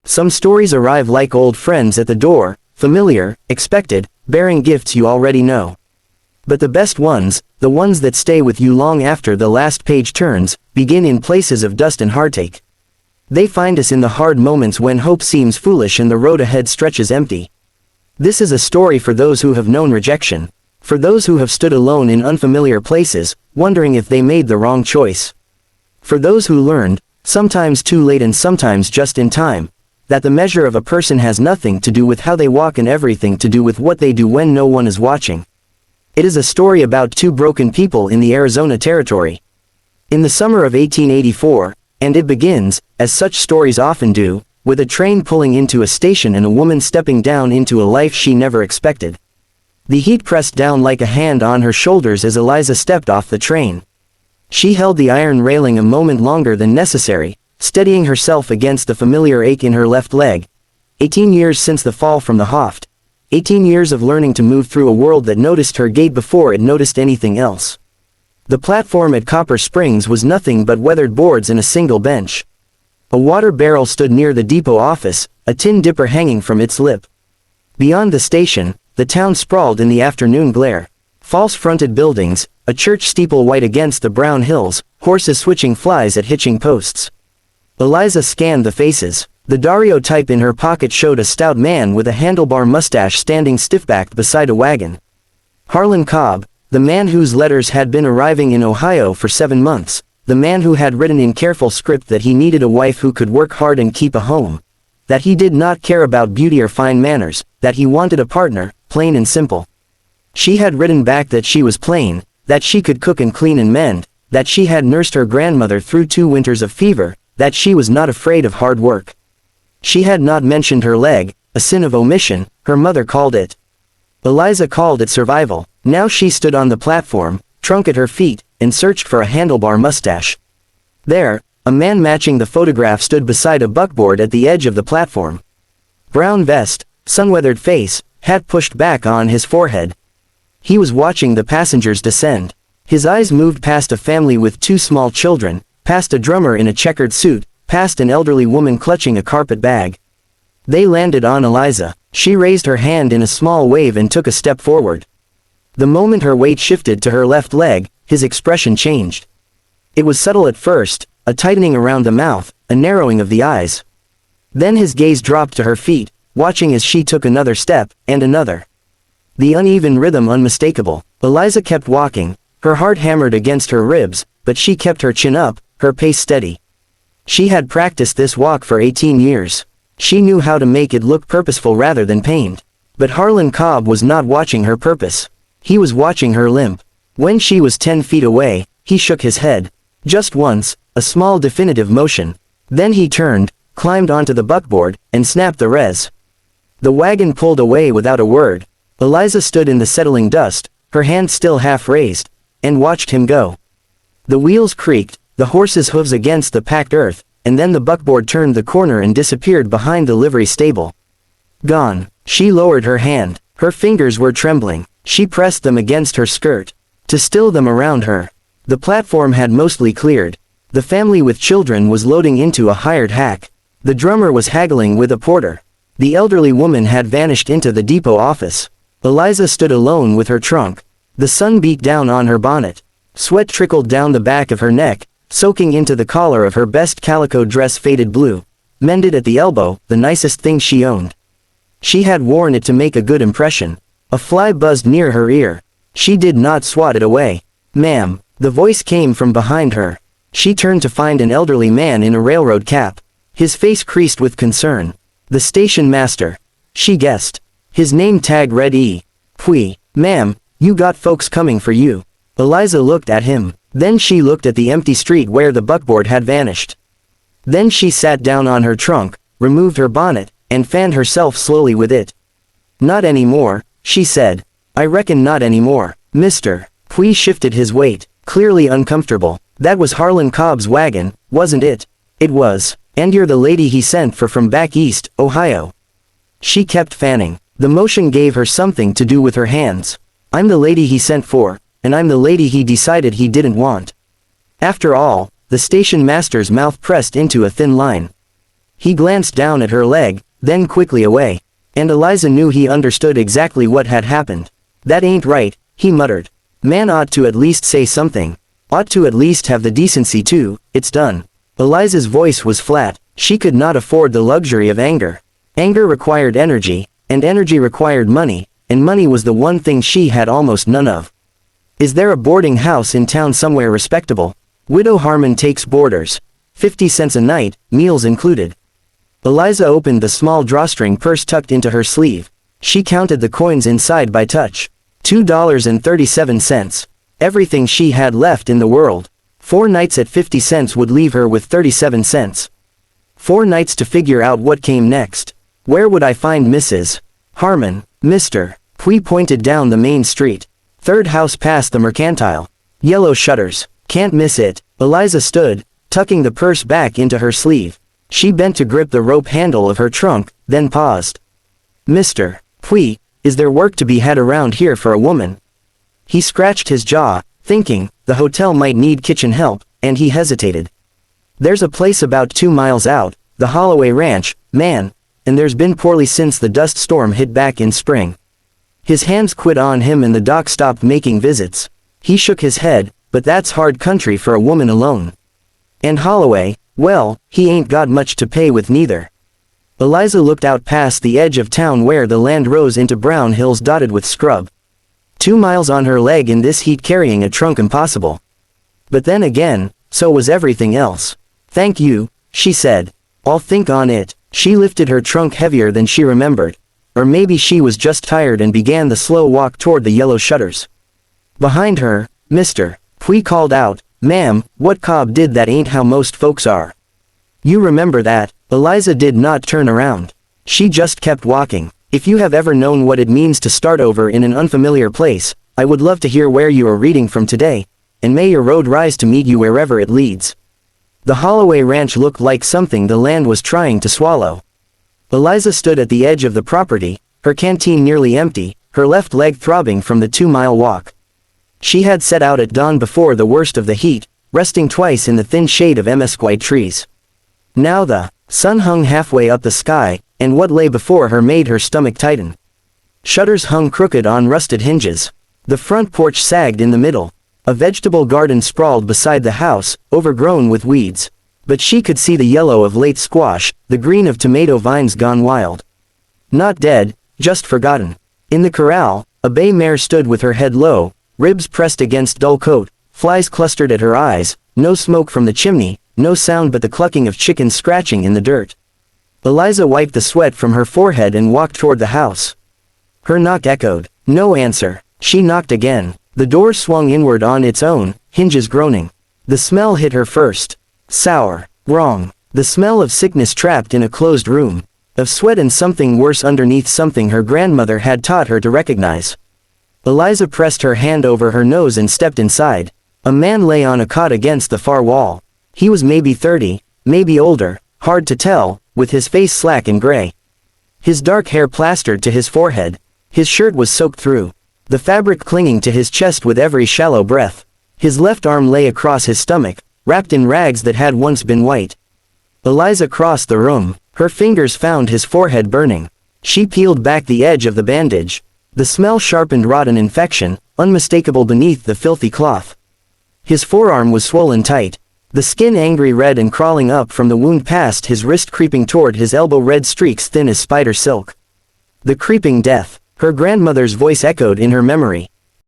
Some stories arrive like old friends at the door, familiar, expected, bearing gifts you already know. But the best ones, the ones that stay with you long after the last page turns, begin in places of dust and heartache. They find us in the hard moments when hope seems foolish and the road ahead stretches empty. This is a story for those who have known rejection. For those who have stood alone in unfamiliar places, wondering if they made the wrong choice. For those who learned, sometimes too late and sometimes just in time, that the measure of a person has nothing to do with how they walk and everything to do with what they do when no one is watching. It is a story about two broken people in the Arizona Territory. In the summer of 1884, and it begins, as such stories often do, with a train pulling into a station and a woman stepping down into a life she never expected. The heat pressed down like a hand on her shoulders as Eliza stepped off the train. She held the iron railing a moment longer than necessary, steadying herself against the familiar ache in her left leg. 18 years since the fall from the Hoft. 18 years of learning to move through a world that noticed her gait before it noticed anything else. The platform at Copper Springs was nothing but weathered boards and a single bench. A water barrel stood near the depot office, a tin dipper hanging from its lip. Beyond the station, the town sprawled in the afternoon glare. False-fronted buildings, a church steeple white against the brown hills, horses switching flies at hitching posts. Eliza scanned the faces. The daguerreotype in her pocket showed a stout man with a handlebar mustache standing stiff-backed beside a wagon. Harlan Cobb, the man whose letters had been arriving in Ohio for 7 months, the man who had written in careful script that he needed a wife who could work hard and keep a home, that he did not care about beauty or fine manners, that he wanted a partner, plain and simple. She had written back that she was plain, that she could cook and clean and mend, that she had nursed her grandmother through 2 winters of fever, that she was not afraid of hard work. She had not mentioned her leg, a sin of omission, her mother called it. Eliza called it survival. Now she stood on the platform, trunk at her feet, and searched for a handlebar mustache. There, a man matching the photograph stood beside a buckboard at the edge of the platform. Brown vest, sun-weathered face, hat pushed back on his forehead. He was watching the passengers descend. His eyes moved past a family with 2 small children, past a drummer in a checkered suit, past an elderly woman clutching a carpet bag. They landed on Eliza. She raised her hand in a small wave and took a step forward. The moment her weight shifted to her left leg, his expression changed. It was subtle at first, a tightening around the mouth, a narrowing of the eyes. Then his gaze dropped to her feet, watching as she took another step, and another. The uneven rhythm unmistakable. Eliza kept walking, her heart hammered against her ribs, but she kept her chin up, her pace steady. She had practiced this walk for 18 years. She knew how to make it look purposeful rather than pained. But Harlan Cobb was not watching her purpose. He was watching her limp. When she was 10 feet away, he shook his head. Just once, a small definitive motion. Then he turned, climbed onto the buckboard, and snapped the res. The wagon pulled away without a word. Eliza stood in the settling dust, her hand still half raised, and watched him go. The wheels creaked, the horse's hooves against the packed earth, and then the buckboard turned the corner and disappeared behind the livery stable. Gone. She lowered her hand. Her fingers were trembling. She pressed them against her skirt, to still them around her. The platform had mostly cleared. The family with children was loading into a hired hack. The drummer was haggling with a porter. The elderly woman had vanished into the depot office. Eliza stood alone with her trunk. The sun beat down on her bonnet. Sweat trickled down the back of her neck, soaking into the collar of her best calico dress, faded blue, mended at the elbow, the nicest thing she owned. She had worn it to make a good impression. A fly buzzed near her ear. She did not swat it away. "Ma'am," the voice came from behind her. She turned to find an elderly man in a railroad cap. His face creased with concern. The station master. She guessed. His name tag read E. Pui. "Ma'am, you got folks coming for you." Eliza looked at him. Then she looked at the empty street where the buckboard had vanished. Then she sat down on her trunk, removed her bonnet, and fanned herself slowly with it. "Not anymore," she said. "I reckon not anymore, Mr." Pui shifted his weight, clearly uncomfortable. "That was Harlan Cobb's wagon, wasn't it?" "It was. And you're the lady he sent for from back east, Ohio." She kept fanning. The motion gave her something to do with her hands. "I'm the lady he sent for, and I'm the lady he decided he didn't want." After all, the station master's mouth pressed into a thin line. He glanced down at her leg, then quickly away. And Eliza knew he understood exactly what had happened. "That ain't right," he muttered. "Man ought to at least say something. Ought to at least have the decency to, it's done." Eliza's voice was flat. She could not afford the luxury of anger. Anger required energy, and energy required money, and money was the one thing she had almost none of. "Is there a boarding house in town somewhere respectable? Widow Harmon takes boarders. 50 cents a night, meals included." Eliza opened the small drawstring purse tucked into her sleeve. She counted the coins inside by touch. $2.37. Everything she had left in the world. 4 nights at 50 cents would leave her with 37 cents. 4 nights to figure out what came next. Where would I find Mrs. Harmon? Mr. Pui pointed down the main street. 3rd house past the mercantile. Yellow shutters. Can't miss it. Eliza stood, tucking the purse back into her sleeve. She bent to grip the rope handle of her trunk, then paused. "Mr. Pui, is there work to be had around here for a woman?" He scratched his jaw, thinking, the hotel might need kitchen help, and he hesitated. "There's a place about 2 miles out, the Holloway Ranch, man, and there's been poorly since the dust storm hit back in spring." His hands quit on him and the doc stopped making visits. He shook his head, "But that's hard country for a woman alone. And Holloway, well, he ain't got much to pay with neither." Eliza looked out past the edge of town where the land rose into brown hills dotted with scrub. 2 miles on her leg in this heat carrying a trunk impossible. But then again, so was everything else. "Thank you," she said. "I'll think on it." She lifted her trunk heavier than she remembered. Or maybe she was just tired and began the slow walk toward the yellow shutters. Behind her, Mr. Pui called out, "Ma'am, what Cobb did that ain't how most folks are. You remember that?" Eliza did not turn around. She just kept walking. "If you have ever known what it means to start over in an unfamiliar place, I would love to hear where you are reading from today, and may your road rise to meet you wherever it leads." The Holloway Ranch looked like something the land was trying to swallow. Eliza stood at the edge of the property, her canteen nearly empty, her left leg throbbing from the 2-mile walk. She had set out at dawn before the worst of the heat, resting twice in the thin shade of mesquite trees. Now the sun hung halfway up the sky, and what lay before her made her stomach tighten. Shutters hung crooked on rusted hinges. The front porch sagged in the middle. A vegetable garden sprawled beside the house, overgrown with weeds. But she could see the yellow of late squash, the green of tomato vines gone wild. Not dead, just forgotten. In the corral, a bay mare stood with her head low, ribs pressed against dull coat, flies clustered at her eyes, no smoke from the chimney, no sound but the clucking of chickens scratching in the dirt. Eliza wiped the sweat from her forehead and walked toward the house. Her knock echoed. No answer. She knocked again. The door swung inward on its own, hinges groaning. The smell hit her first. Sour. Wrong. The smell of sickness trapped in a closed room. Of sweat and something worse underneath, something her grandmother had taught her to recognize. Eliza pressed her hand over her nose and stepped inside. A man lay on a cot against the far wall. He was maybe 30, maybe older, hard to tell, with his face slack and gray. His dark hair plastered to his forehead. His shirt was soaked through, the fabric clinging to his chest with every shallow breath. His left arm lay across his stomach, wrapped in rags that had once been white. Eliza crossed the room. Her fingers found his forehead burning. She peeled back the edge of the bandage. The smell sharpened rotten infection, unmistakable beneath the filthy cloth. His forearm was swollen tight. The skin angry red and crawling up from the wound past his wrist, creeping toward his elbow, red streaks thin as spider silk. The creeping death. Her grandmother's voice echoed in her memory.